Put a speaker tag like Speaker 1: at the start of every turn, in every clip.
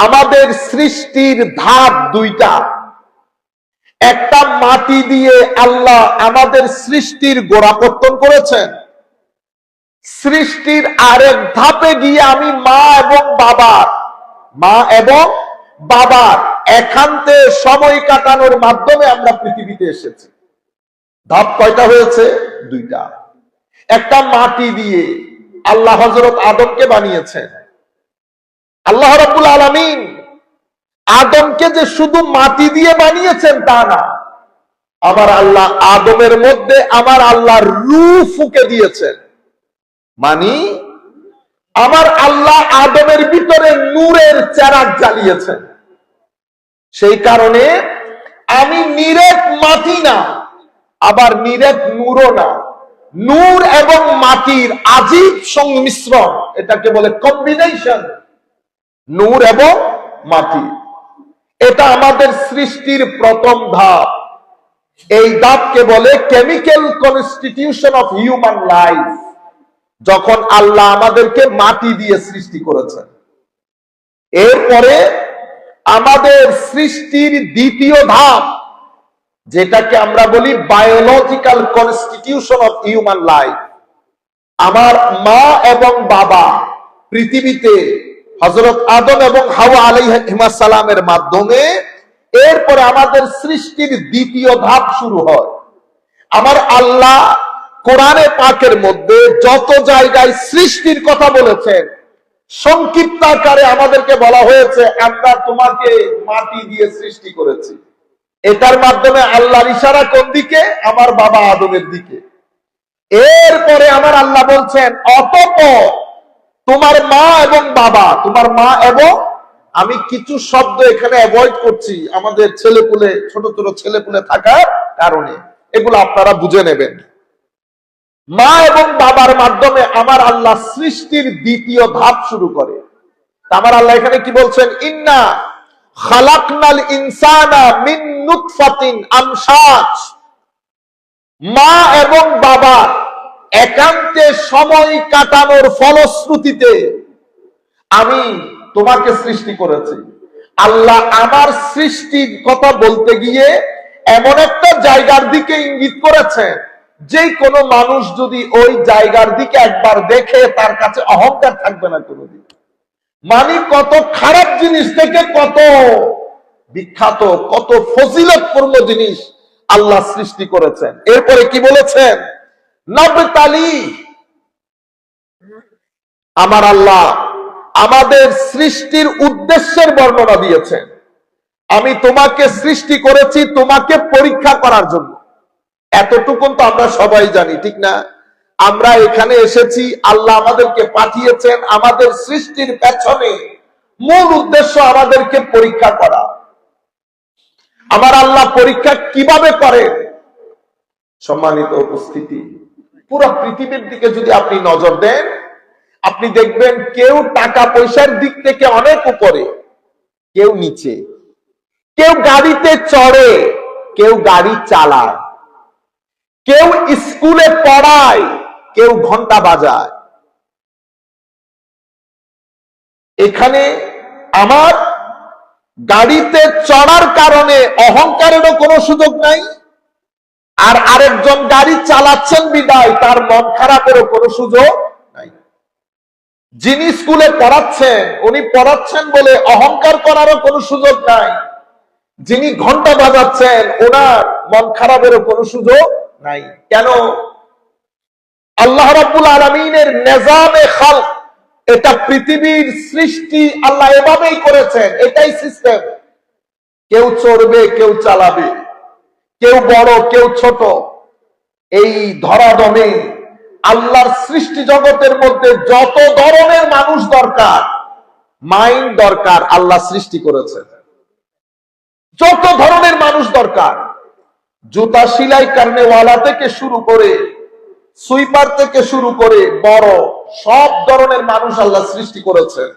Speaker 1: আমাদের সৃষ্টির ধাপ দুইটা। একটা মাটি দিয়ে আল্লাহ আমাদের সৃষ্টির গোড়াপত্তন করেছেন। সৃষ্টির আরেক ধাপে গিয়ে আমি মা এবং বাবার একান্তে সময় কাটানোর মাধ্যমে আমরা পৃথিবীতে এসেছি। ধাপ কয়টা হয়েছে? দুইটা। একটা মাটি দিয়ে আল্লাহ হযরত আদমকে বানিয়েছেন। আল্লাহ রাব্বুল আলামিন আদমকে যে শুধু মাটি দিয়ে বানিয়েছেন তা না, আমার আল্লাহ আদমের মধ্যে আমার আল্লাহ রূহ ফুঁকে দিয়েছেন। মানে আমার আল্লাহ আদমের ভিতরে নূরের চেরাগ জ্বালিয়েছেন। সেই কারণে আমি নিরেট মাটি না, আবার নিরেট নূরও না। নূর এবং মাটির আজীব সংমিশ্রণ, এটাকে বলে কম্বিনেশন। নূর এবং মাটি, এটা আমাদের সৃষ্টির প্রথম ধাপ। এই ধাপকে বলে chemical constitution of human life. যখন আল্লাহ আমাদেরকে মাটি দিয়ে সৃষ্টি করেছেন, এরপরে আমাদের সৃষ্টির দ্বিতীয় ধাপ, যেটাকে আমরা বলি biological constitution of human life. আমার মা এবং বাবা পৃথিবীতে হযরত আদম এবং হাওয়া আলাইহিস সালামের মাধ্যমে এরপরে আমাদের সৃষ্টির দ্বিতীয় ধাপ শুরু হয়। আমার আল্লাহ কোরআনে পাকের মধ্যে যত জায়গায় সৃষ্টির কথা বলেছেন, সংক্ষিপ্ত আকারে আমাদেরকে বলা হয়েছে আমরা তোমাকে মাটি দিয়ে সৃষ্টি করেছি। এটার মাধ্যমে আল্লাহর ইশারা কোন দিকে? আমার বাবা আদমের দিকে। এরপরে আমার আল্লাহ বলছেন অতঃপর তোমার মা এবং বাবা, তোমার মা এবং, আমি কিছু শব্দ এখানে অ্যাভয়েড করছি আমাদের ছেলেপুলে, ছোট ছোট ছেলেপুলে থাকার কারণে, এগুলো আপনারা বুঝে নেবেন। মা এবং বাবার মাধ্যমে আমার আল্লাহ সৃষ্টির দ্বিতীয় ধাপ শুরু করে। আমার আল্লাহ এখানে কি বলছেন? ইন্না খালাকনাল ইনসানা মিন নুতফাতিন আমশাজ। মা এবং বাবা একান্তে সময় কাটানোর ফলশ্রুতিতে আমি তোমাকে সৃষ্টি করেছি। আল্লাহ আমার সৃষ্টির কথা বলতে গিয়ে এমন একটা জায়গার দিকে ইঙ্গিত করেছেন, যে কোনো মানুষ যদি ওই জায়গার দিকে একবার দেখে তার কাছে অহংকার থাকবে না কোনোদিন। মানে কত খারাপ জিনিস থেকে কত বিখ্যাত, কত ফজিলতপূর্ণ জিনিস আল্লাহ সৃষ্টি করেছেন। এরপরে কি বলেছেন? নবতালি, আমার আল্লাহ আমাদের সৃষ্টির উদ্দেশ্যের বর্ণনা দিয়েছেন। আমি তোমাকে সৃষ্টি করেছি তোমাকে পরীক্ষা করার জন্য। এতটুকুন তো আমরা সবাই জানি, ঠিক না? আমরা এখানে এসেছি, আল্লাহ আমাদেরকে পাঠিয়েছেন আমাদের সৃষ্টির পেছনে মূল উদ্দেশ্য আমাদেরকে পরীক্ষা করা। আমার আল্লাহ পরীক্ষা কিভাবে করেন? সম্মানিত উপস্থিতি, পুরো পৃথিবীর দিকে যদি আপনি নজর দেন, আপনি দেখবেন কেউ টাকা পয়সার দিক থেকে অনেক উপরে, কেউ নিচে। কেউ গাড়িতে চড়ে, কেউ গাড়ি চালায়, কেউ স্কুলে পড়ায়, কেউ ঘন্টা বাজায়। এখানে আমার গাড়িতে চড়ার কারণে অহংকারেরও কোনো সুযোগ নাই, আর আরেকজন গাড়ি চালাচ্ছেন বিদায় তার মন খারাপেরও কোনো সুযোগ নাই। যিনি স্কুলে পড়াচ্ছেন, উনি পড়াচ্ছেন বলে অহংকার করারও কোনো সুযোগ নাই। যিনি ঘন্টা বাজাচ্ছেন, ওনার মন খারাপেরও কোনো সুযোগ নাই। কেন? আল্লাহ রাব্বুল আলামিনের নিজামে খালক, এটা পৃথিবীর সৃষ্টি আল্লাহ এভাবেই করেছেন, এটাই সিস্টেম। কেউ চড়বে, কেউ চালাবে, কেউ বড়, কেউ ছোট। এই ধরাধমে আল্লাহর সৃষ্টি জগতের মধ্যে যত ধরনের মানুষ দরকার, মাইন্ড দরকার, আল্লাহ সৃষ্টি করেছেন। যত ধরনের মানুষ দরকার, জুতা সেলাই কারনেওয়ালা থেকে শুরু করে, সুইপার থেকে শুরু করে বড় সব ধরনের মানুষ আল্লাহ সৃষ্টি করেছেন।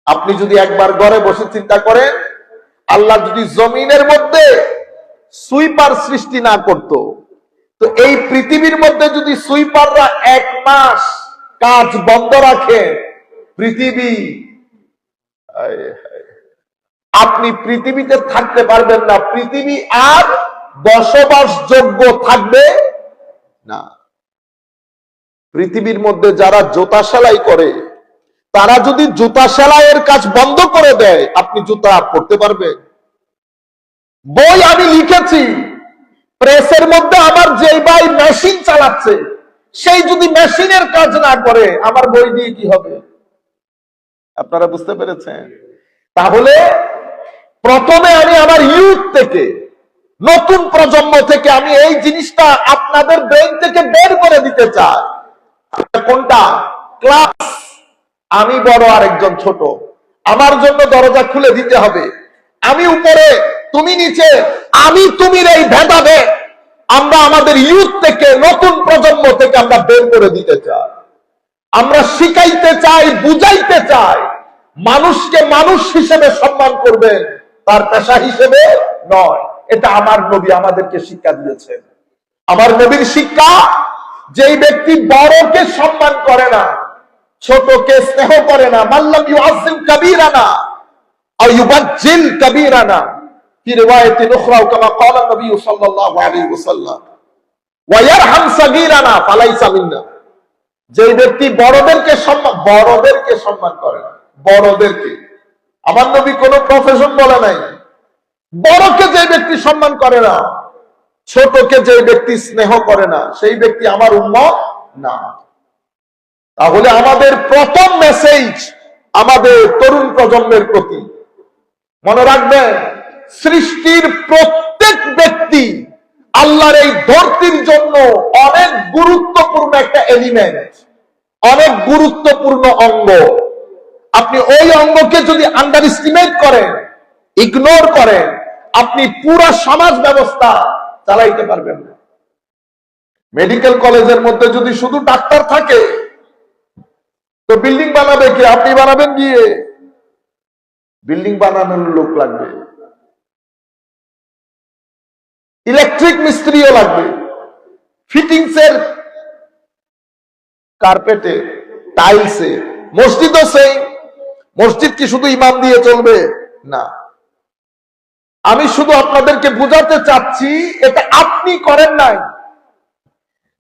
Speaker 1: আপনি যদি একবার ঘরে বসে চিন্তা করেন, আল্লাহ যদি জমিনের মধ্যে সুইপার সৃষ্টি না করত, তো এই পৃথিবীর মধ্যে যদি সুইপাররা 1 মাস কাজ বন্ধ রাখে, পৃথিবী আপনি পৃথিবীতে থাকতে পারবেন না, পৃথিবী আর বসবাসযোগ্য থাকবে না। পৃথিবীর মধ্যে যারা জুতা সেলাই করে, তারা যদি জুতা সেলাইয়ের কাজ বন্ধ করে দেয়, আপনি জুতা পরতে পারবেন? বই আমি লিখেছি, প্রেসের মধ্যে আমার যে ভাই মেশিন চালাচ্ছে, সেই যদি মেশিনের কাজ না করে, আমার বই দিয়ে কি হবে? আপনারা বুঝতে পেরেছেন? তাহলে প্রথমে আমি আমার ইউথ থেকে, নতুন প্রজন্ম থেকে আমি এই জিনিসটা আপনাদের ব্রেন থেকে বের করে দিতে চাই। কোনটা? ক্লাস আমি বড় আর একজন ছোট, আমার জন্য দরজা খুলে দিতে হবে। আমি উপরে, তুমি নিচে, আমি তুমির এই ভেদাভেদ আমরা আমাদের ইউথ থেকে, নতুন প্রজন্ম থেকে আমরা বের করে দিতে চাই। আমরা শিখাইতে চাই, বুঝাইতে চাই, মানুষকে মানুষ হিসেবে সম্মান করবেন, তার পেশা হিসেবে নয়। এটা আমার নবী আমাদেরকে শিক্ষা দিয়েছেন। আমার নবীর শিক্ষা, যেই ব্যক্তি বড়কে সম্মান করে না, ছোটকে স্নেহ করে না, মাল্লাম ইউআযযিম কাবীরানা আও ইউবাজ্জিল কাবীরানা, ফি রিওয়ায়াতিন উখরা কামা ক্বালা নবী সাল্লাল্লাহু আলাইহি ওয়াসাল্লাম, ওয়া ইয়ারহাম সাগীরানা ফালাইসা মিন্না। যেই ব্যক্তি বড়দেরকে সম্মান করে না, বড়দেরকে, আমার নবী কোন প্রফেশন বলে নাই, বড়কে যে ব্যক্তি সম্মান করে না, ছোটকে যে ব্যক্তি স্নেহ করে না, সেই ব্যক্তি আমার উম্মত না। তাহলে আমাদের প্রথম মেসেজ আমাদের তরুণ প্রজন্মের প্রতি, মনে রাখবেন, সৃষ্টির প্রত্যেক ব্যক্তি আল্লাহর এই ধরতির জন্য অনেক গুরুত্বপূর্ণ একটা এলিমেন্ট, অনেক গুরুত্বপূর্ণ অঙ্গ। আপনি ওই অঙ্গকে যদি আন্ডার এস্টিমেট করেন, ইগনোর করেন, আপনি পুরো সমাজ ব্যবস্থা চালাইতে পারবেন না। মেডিকেল কলেজের মধ্যে যদি শুধু ডাক্তার থাকে, তো বিল্ডিং বানাবে কে? আপনি বানাবেন গিয়ে? বিল্ডিং বানানোর লোক লাগবে, ইলেকট্রিক মিস্ত্রিও লাগবে, ফিটিংসের, কার্পেটে, টাইলসে, মসজিদও সেই। মসজিদ কি শুধু ইমাম দিয়ে চলবে? না। আমি শুধু আপনাদেরকে বুঝাতে চাচ্ছি, এটা আপনি করেন নাই,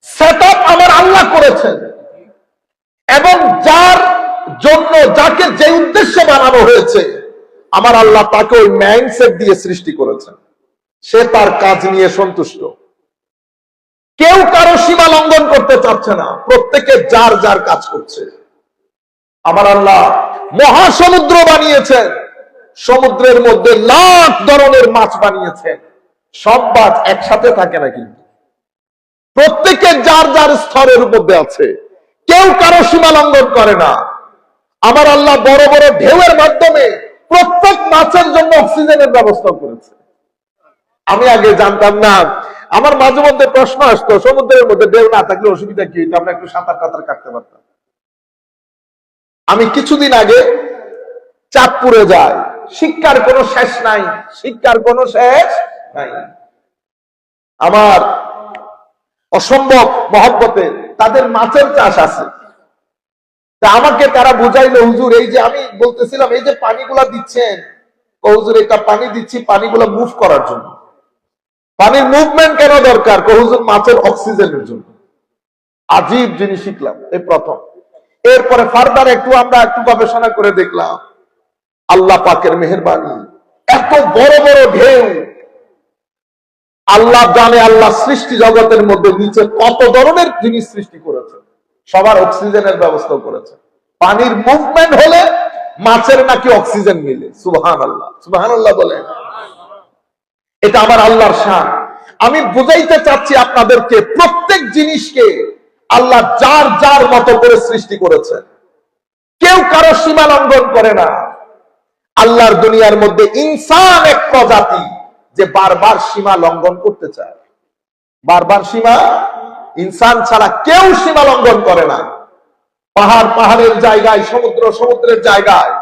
Speaker 1: সেটআপ আমার আল্লাহ করেছেন, এবং যার জন্য, যাকে যে উদ্দেশ্যে বানানো হয়েছে, আমার আল্লাহ তাকে ওই মাইন্ডসেট দিয়ে সৃষ্টি করেছেন। সে তার কাজ নিয়ে সন্তুষ্ট। কেউ কারো সীমা লঙ্ঘন করতে চাচ্ছে না, প্রত্যেকে যার যার কাজ করছে। আমার আল্লাহ মহাসমুদ্র বানিয়েছেন, সমুদ্রের মধ্যে লাখ ধরনের মাছ বানিয়েছেন। সব মাছ একসাথে থাকে না, কিন্তু প্রত্যেকে যার যার স্তরের মধ্যে আছে, কেউ কারো সীমা লঙ্ঘন করে না। আমার আল্লাহ বড় বড় ঢেউয়ের মাধ্যমে প্রত্যেক মাছের জন্য অক্সিজেনের ব্যবস্থা করেছে। আমি আগে জানতাম না, আমার মাঝে মধ্যে প্রশ্ন আসতো, সমুদ্রের মধ্যে ঢেউ না থাকলে অসুবিধা কি? আমরা একটু সাঁতার টাতার কাটতে পারতাম। আমি কিছুদিন আগে চাঁদপুরে যাই, শিক্ষার কোনো শেষ নাই, শিক্ষার কোনো শেষ নাই। আমার অসম্ভব মহব্বতে তাদের মাছের চাষ আছে। তা আমাকে তারা বুঝাইলো, হুজুর এই যে আমি বলতেছিলাম, এই যে পানিগুলা দিচ্ছেন, হুজুর এটা পানি দিচ্ছি পানিগুলা মুভ করার জন্য। পানির মুভমেন্ট কেন দরকার? হুজুর মাছের অক্সিজেনের জন্য। আজীব জিনিস শিখলাম এই প্রথম। এরপরে ফার্দার আমরা একটু গবেষণা করে দেখলাম, আল্লাহ পাকের মেহেরবানি, এত বড় বড় ঢেউ। আল্লাহ জানে, আল্লাহ সৃষ্টি জগতের মধ্যে নিচে কত ধরনের জিনিস সৃষ্টি করেছে, সবার অক্সিজেনের ব্যবস্থা করেছে। পানির মুভমেন্ট হলে মাছের নাকি অক্সিজেন মিলে। সুবহানাল্লাহ, সুবহানাল্লাহ বলেন। এটা আমার আল্লাহর শান। আমি বুঝাইতে চাচ্ছি আপনাদেরকে, প্রত্যেক জিনিসকে আল্লাহ যার যার মতো করে সৃষ্টি করেছেন, কেউ কারো সীমা লঙ্ঘন করে না। আল্লাহর দুনিয়ার মধ্যে ইনসান এক প্রজাতি যে বারবার সীমা লঙ্ঘন করতে চায়, বারবার সীমা, ইনসান ছাড়া কেউ সীমা লঙ্ঘন করে না। পাহাড় পাহাড়ের জায়গায়, সমুদ্র সমুদ্রের জায়গায়,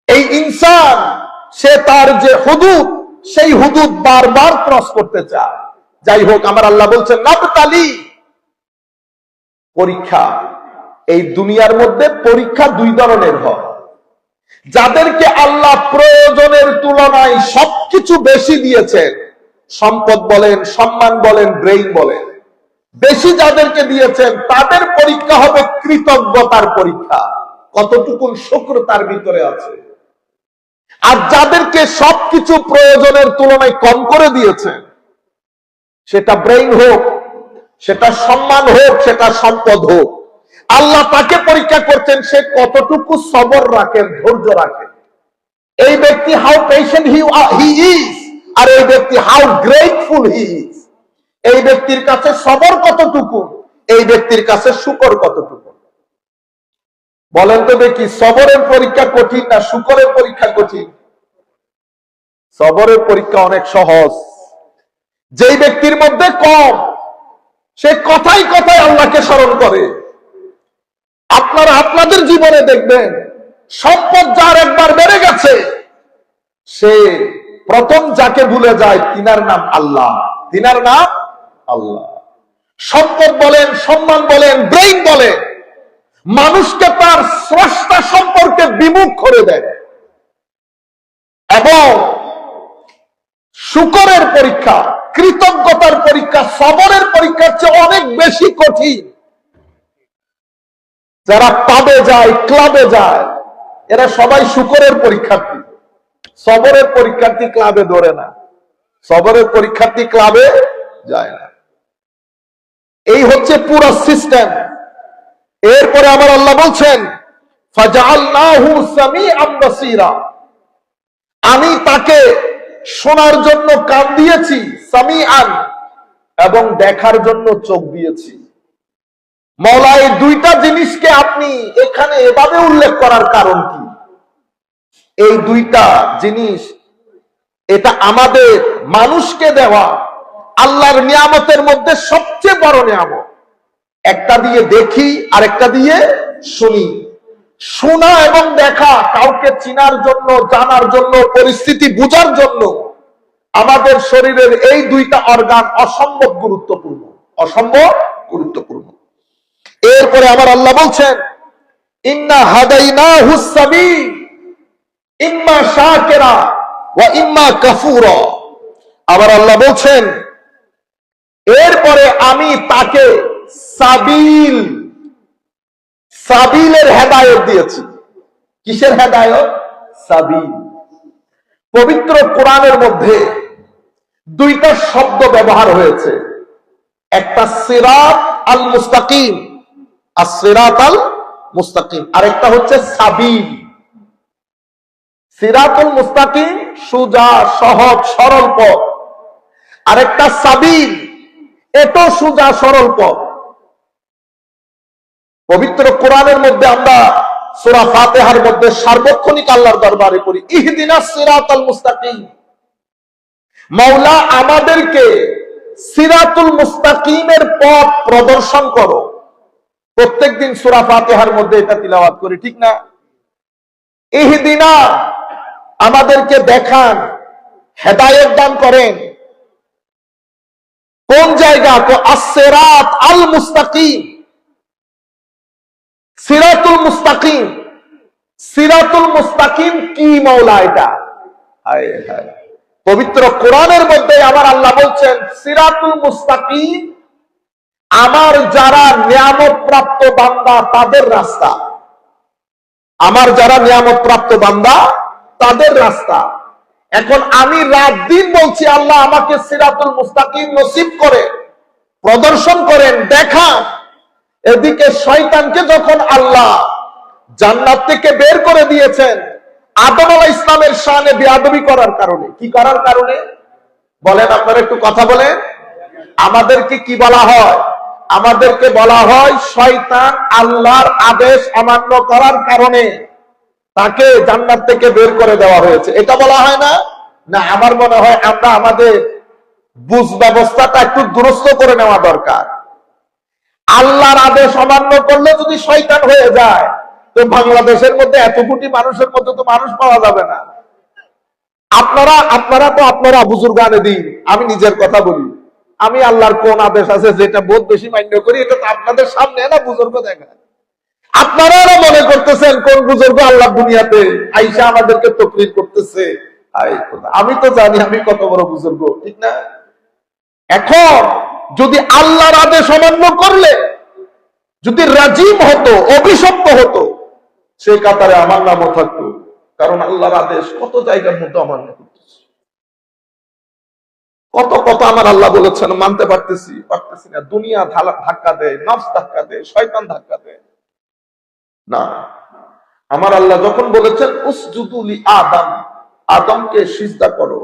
Speaker 1: এই ইনসান সে তার যে হুদুদ, সেই হুদুদ বারবার ক্রস করতে চায়। যাই হোক, আমার আল্লাহ বলছেন নাবতালি, পরীক্ষা। এই দুনিয়ার মধ্যে পরীক্ষা দুই ধরনের হয়। যাদেরকে আল্লাহ প্রয়োজনের তুলনায় সবকিছু বেশি দিয়েছেন, সম্পদ বলেন, সম্মান বলেন, ব্রেইন বলেন, বেশি যাদেরকে দিয়েছেন তাদের পরীক্ষা হবে কৃতজ্ঞতার পরীক্ষা, কতটুকু শুকর তার ভিতরে আছে। আর যাদেরকে সবকিছু প্রয়োজনের তুলনায় কম করে দিয়েছেন, সেটা ব্রেইন হোক, সেটা সম্মান হোক, সেটা সম্পদ হোক, আল্লাহ তাকে পরীক্ষা করছেন সে কতটুকু সবর রাখে, ধৈর্য রাখে। এই ব্যক্তি হাউ পেশেন্ট হি ইজ, আর এই ব্যক্তি হাউ গ্রেটফুল হি ইজ। এই ব্যক্তির কাছে সবর কতটুকু, এই ব্যক্তির কাছে শুকর কতটুকু। বলেন তো দেখি, সবরের পরীক্ষা কঠিন না শুকরের পরীক্ষা কঠিন? সবরের পরীক্ষা অনেক সহজ। যেই ব্যক্তির মধ্যে কম, সে কথায় কথায় আল্লাহকে স্মরণ করে। আপনারা আপনাদের জীবনে দেখবেন, সম্পদ যার একবার বেড়ে গেছে, সে প্রথম যাকে ভুলে যায় তিনার নাম আল্লাহ, তিনার নাম আল্লাহ। সম্পদ বলেন, সম্মান বলেন, ব্রেইন বলেন, মানুষকে তার স্রষ্টা সম্পর্কে বিমুখ করে দেয়। এবং শুকরের পরীক্ষা, কৃতজ্ঞতার পরীক্ষা সবরের পরীক্ষার চেয়ে অনেক বেশি কঠিন। যারা পাবে যায়, ক্লাবে যায়, এরা সবাই শুকরের পরীক্ষার্থী। সবরের পরীক্ষার্থী ক্লাবে ধরে না, সবরের পরীক্ষার্থী ক্লাবে যায় না। এই হচ্ছে পুরো সিস্টেম। এরপরে আমার আল্লাহ বলছেন, ফাজআলনাহু সামিআন বাসীরা, আমি তাকে শোনার জন্য কান দিয়েছি, সামিআন, এবং দেখার জন্য চোখ দিয়েছি। মওলা এই দুইটা জিনিসকে আপনি এখানে এভাবে উল্লেখ করার কারণ কি? এই দুইটা জিনিস, এটা আমাদের মানুষকে দেওয়া আল্লাহর নিয়ামতের মধ্যে সবচেয়ে বড় নিয়ামত। একটা দিয়ে দেখি, আর একটা দিয়ে শুনি। শোনা এবং দেখা কাউকে চিনার জন্য, জানার জন্য, পরিস্থিতি বুঝার জন্য আমাদের শরীরের এই দুইটা অর্গান অসম্ভব গুরুত্বপূর্ণ, অসম্ভব গুরুত্বপূর্ণ। এরপরে আমার আল্লাহ বলছেন, ইন্না হাদাইনাহুস সাবিল ইম্মা শাকিরা ওয়া ইম্মা কাফুরা। আবার আল্লাহ বলছেন, এরপরে আমি তাকে সাবিল, সাবিলের হেদায়েত দিয়েছি। কিসের হেদায়েত? সাবিল। পবিত্র কোরআনের মধ্যে দুইটা শব্দ ব্যবহার হয়েছে, একটা সিরাত আল মুস্তাকিম, as-সিরাত আল মুস্তাকিম, আরেকটা হচ্ছে সাবিল। সিরাতুল মুস্তাকিম সোজা, সহজ, সরল পথ, আরেকটা সাবিল, এটো সোজা সরল পথ। পবিত্র কোরআনের মধ্যে আমরা সূরা ফাতিহার মধ্যে সার্বক্ষণিক আল্লাহর দরবারে পড়ি, ইহদিনাস সিরাতাল মুস্তাকিম। মাওলা আমাদেরকে সিরাতুল মুস্তাকিমের পথ প্রদর্শন করো। প্রত্যেকদিন সূরা ফাতিহার মধ্যে এটা তিলাওয়াত করি, ঠিক না? ইহদিনা, আমাদেরকে দেখান, হেদায়েত দান করেন। কোন জায়গা? তো আস-সিরাত আল মুস্তাকিম, সিরাতুল মুস্তাকিম। সিরাতুল মুস্তাকিম কি মাওলা? এটা হায় হায়, পবিত্র কোরআনের মধ্যে আমার আল্লাহ বলছেন, সিরাতুল মুস্তাকিম আমার যারা নিয়ামত প্রাপ্ত বান্দা তাদের রাস্তা, আমার যারা নিয়ামত প্রাপ্ত বান্দা তাদের রাস্তা। এখন আমি রাত দিন বলছি, আল্লাহ আমাকে সিরাতুল মুস্তাকিম নসিব করে, প্রদর্শন করেন, দেখান। এদিকে শয়তানকে যখন আল্লাহ জান্নাত থেকে বের করে দিয়েছেন আদম আলাইহিস সালামের শানে বেয়াদবি করার কারণে, কি করার কারণে বলেন? আপনারা একটু কথা বলেন। আমাদেরকে কি বলা হয়? আমাদেরকে বলা হয় শয়তান আল্লাহর আদেশ অমান্য করার কারণে তাকে জান্নাত থেকে বের করে দেওয়া হয়েছে, এটা বলা হয় না? না, আমার মনে হয় আমরা আমাদের বুঝ ব্যবস্থাটা একটু দুরস্ত করে নেওয়া দরকার। আল্লাহর আদেশ অমান্য করলে যদি শয়তান হয়ে যায়, তো বাংলাদেশের মধ্যে এত কোটি মানুষের মধ্যে তো মানুষ পাওয়া যাবে না। আপনারা বুজুর্গানে দিন, আমি নিজের কথা বলি, আমি আল্লাহর কোন আদেশ আছে যেটা বহুত বেশি মান্য করি, এটা তো আপনাদের সামনে না বুজুর্গ দেখা। আপনারা মনে করতেছেন কোন বুজুর্গ আল্লাহ দুনিয়াতে আইসা আমাদেরকে তকরির করতেছে। আমি তো জানি আমি কত বড় বুজুর্গ, ঠিক না? এখন যদি আল্লাহর আদেশ অমান্য করলে যদি রাজিম হতো, অভিশপ্ত হতো, সেই কাতারে আমার নামও থাকতো। কারণ আল্লাহর আদেশ কত জায়গার মধ্যে অমান্য করতেছে, কত কত আমার আল্লাহ বলেছেন মানতে পারতেছি না। দুনিয়া ধাক্কা দেয়, নফস ধাক্কা দেয়, শয়তান ধাক্কা দেয় না। আমার আল্লাহ যখন বলেছেন উসজুদু লি আদম, আদমকে সিজদা করো,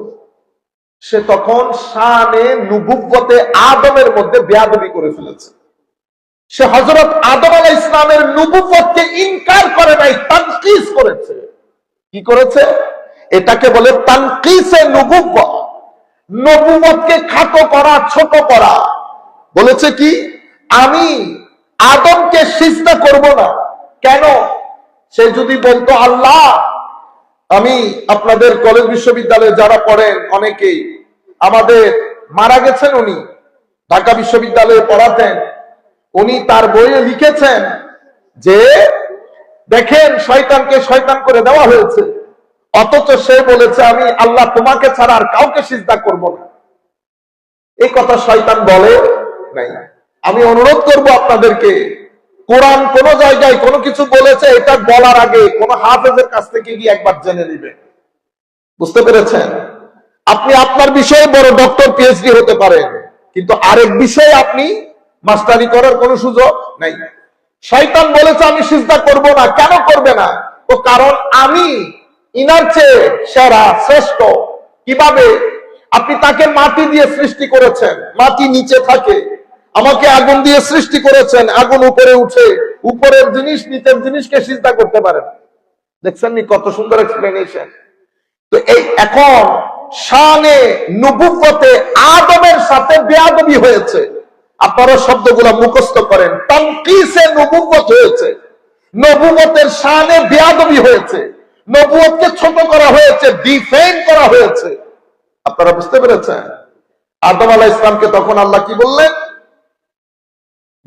Speaker 1: সে তখন শানে নুবুব্বতে আদমের মধ্যে বেয়াদবি করে ফেলেছে। সে হযরত আদম আলাইহিস ইসলামের নবুয়তকে ইনকার করে নাই, তানকিস করেছে। কি করেছে? এটাকে বলে তানকিসে নবুয়ত, নবুয়তকে খাটো করা, ছোট করা। বলেছে কি, আমি আদমকে সিজদা করব না। কেন? সে যদি বলতো আল্লাহ, আমি আপনাদের কলেজ বিশ্ববিদ্যালয়ে যারা পড়েন অনেকেই, আমাদের মারা গেছেন উনি, ঢাকা বিশ্ববিদ্যালয়ে পড়াতেন, উনি তার বইয়ে লিখেছেন যে দেখেন শয়তানকে শয়তান করে দেওয়া হয়েছে, অথচ সে বলেছে আমি আল্লাহ তোমাকে ছাড়া আর কাউকে সিজদা করব না। এই কথা শয়তান বলে নাই। আমি অনুরোধ করব আপনাদেরকে, কোরআন কোন জায়গায় কোনো কিছু বলেছে, এটা বলার আগে কোন হাফেজের কাছ থেকে গিয়ে একবার জেনে নেবেন। বুঝতে পেরেছেন? আপনি আপনার বিষয়ে বড় ডক্টর পিএইচডি হতে পারেন, কিন্তু আরেক বিষয়ে আপনি মাস্টারি করার কোনো সুযোগ নাই। শয়তান বলেছে আমি সিজদা করব না। কেন করবে না? তো কারণ আমি ইনার চেয়ে সেরা, শ্রেষ্ঠ। কিভাবে? আপনি তাকে মাটি দিয়ে সৃষ্টি করেছেন, মাটি নিচে থাকে। আমাকে আগুন দিয়ে সৃষ্টি করেছেন, আগুন উপরে উঠে, উপরের জিনিস নিচের জিনিসকে সিজদা করতে পারে না। দেখছেন নি কত সুন্দর এক্সপ্লেনেশন? তো এই এখন শানে নবুয়তে আদমের সাথে বেয়াদবি হয়েছে। আপনারা শব্দগুলো মুখস্থ করেন। তানকিসে নবুয়ত হয়েছে, নবুয়তের শানে বেয়াদবি হয়েছে, নবুয়তকে ছোট করা হয়েছে, ডিফেম করা হয়েছে। আপনারা বুঝতে পেরেছেন? আদম আলাইহিস ইসলামকে তখন আল্লাহ কি বললেন?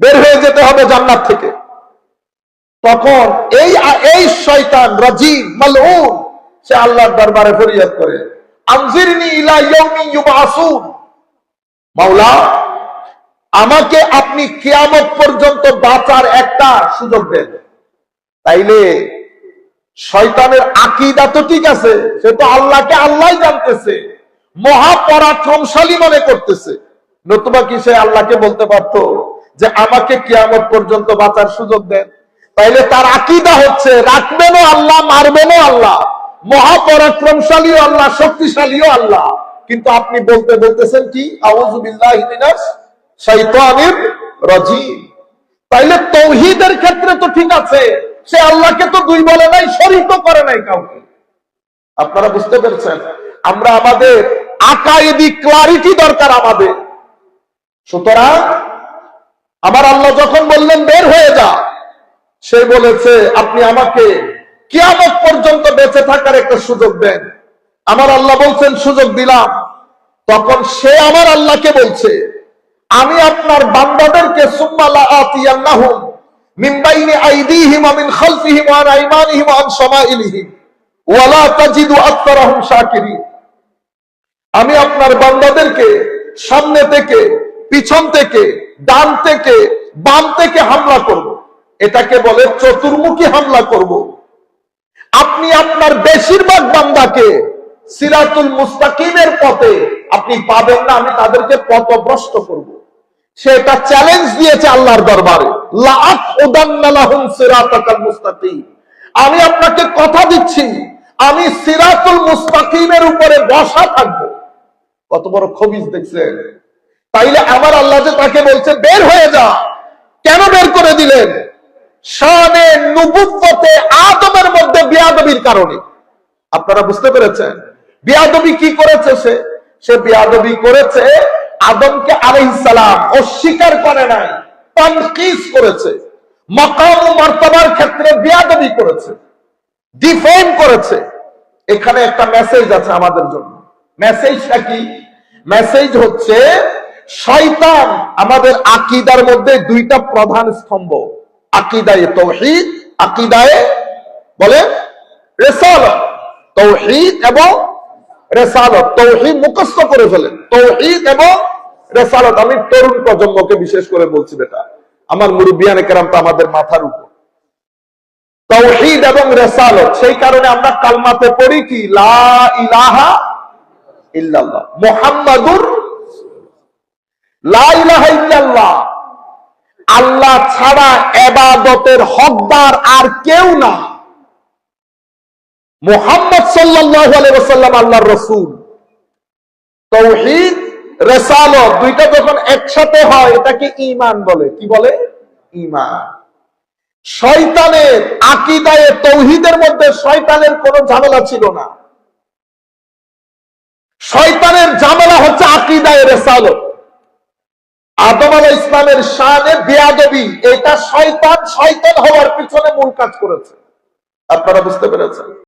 Speaker 1: বের হয়ে যেতে হবে জান্নাত থেকে। তখন এই শয়তান রাজিম মালউন সে আল্লাহর দরবারে ফরিয়াদ করে, আনজিরনি ইলা ইয়াউমি ইউবআসুন, মাওলা আমাকে আপনি কিয়ামত পর্যন্ত বাঁচার একটা সুযোগ দেন। তাইলে শয়তানের আকীদা তো ঠিক আছে, সে তো আল্লাহকে আল্লাহই জানতেছে, মহাপরাক্রমশালী মনে করতেছে। নতুবা কি সে আল্লাহকে বলতে পারতো যে আমাকে কিয়ামত পর্যন্ত বাঁচার সুযোগ দেন? তাইলে তার আকীদা হচ্ছে রাখবেনও আল্লাহ, মারবেনও আল্লাহ, মহাপরাক্রমশালীও আল্লাহ, শক্তিশালীও আল্লাহ। কিন্তু আপনি বলতেছেন কি আউযু বিল্লাহি মিনাশ শাইতানির রাজিম। তাইলে তাওহীদের ক্ষেত্রে তো ঠিক আছে, সে আল্লাহকে তো দুই বলে নাই, শরীকও করে নাই কাউকে। আপনারা বুঝতে পেরেছেন? আমরা আমাদের আকায়েদি ক্লারিটি দরকার আমাদের। সুতরাং আমার আল্লাহ যখন বললেন বের হয়ে যা, সে বলেছে আপনি আমাকে কিয়ামত পর্যন্ত বেঁচে থাকার একটা সুযোগ দেন। আমার আল্লাহ বলছেন সুযোগ দিলাম। তখন সে আমার আল্লাহকে বলছে আমি আপনার বান্দাদেরকে সুম্মা লাআতিয়ান্নাহুম মিন বাইনি আইদিহিম ওয়া মিন খালফিহিম ওয়া আন আইমানিহিম ওয়া আন শামাইলিহিম ওয়া লা তাজিদু আকতারাহুম শাকিরিন। আমি আপনার বান্দাদেরকে সামনে থেকে, পিছন থেকে, ডান থেকে, বাম থেকে হামলা করব। এটাকে বলে চতুর্মুখী হামলা করব। আপনি আপনার বেশিরভাগ বান্দাকে সিরাতুল মুস্তাকিমের পথে আপনি পাবেন না, আমি তাদেরকে পথভ্রষ্ট করব। সে এটা চ্যালেঞ্জ দিয়েছে আল্লাহর দরবারে, লাআকুদান্না লাহুম সিরাতাকাল মুস্তাকিম। আমি আপনাকে কথা দিচ্ছি আমি সিরাতুল মুস্তাকিমের উপরে বসা থাকব। কত বড় খবিস দেখছেন? তাইলে আমার আল্লাহ যে তাকে বলছে বের হয়ে যা, কেন বের করে দিলেন? শানে নবুয়তে আদমের মধ্যে বেয়াদবির কারণে। আপনারা বুঝতে পেরেছেন? বেয়াদবি কি করেছে? সে বেয়াদবি করেছে আদমকে আলাইহিস সালাম অস্বীকার করে নাই, তানকিস করেছে, মাকাম ও মারতাবার ক্ষেত্রে বেয়াদবি করেছে, ডিফেম করেছে। এখানে একটা মেসেজ আছে আমাদের জন্য। মেসেজটা কি? মেসেজ হচ্ছে শয়তান আমাদের আকীদার মধ্যে দুইটা প্রধান স্তম্ভ, আকিদায়ে তাওহীদ, আকিদায়ে বলে রিসালাত, তাওহীদ এবং রিসালাত। তাওহীদ মুখস্থ করে ফেলেন, তাওহীদ এবং রিসালাত। আমি তরুণ প্রজন্মকে বিশেষ করে বলছি, বেটা আমার মুরব্বিয়ানে কেরাম তো আমাদের মাথার উপর। তাওহীদ এবং রিসালাত, সেই কারণে আমরা কালমাতে পড়ি কি লা ইলাহা ইল্লাল্লাহ মুহাম্মাদুর, লা ইলাহা ইল্লাল্লাহ, আল্লাহ ছাড়া ইবাদতের হকদার আর কেউ না, মুহাম্মদ সাল্লাল্লাহু আলাইহি ওয়াসাল্লাম আল্লাহর রাসূল। তাওহীদ রিসালাত দুইটা যখন একসাথে হয় এটাকে ঈমান বলে। কি বলে? ঈমান। শয়তানের আকীদায়ে তাওহীদের মধ্যে শয়তানের কোনো ঝামেলা ছিল না। শয়তানের ঝামেলা হচ্ছে আকীদায়ে রিসালাত। আদম আলাইহিস সালামের শানে বেয়াদবি, এটা শয়তান হওয়ার পিছনে মূল কাজ করেছে। আপনারা বুঝতে পেরেছেন?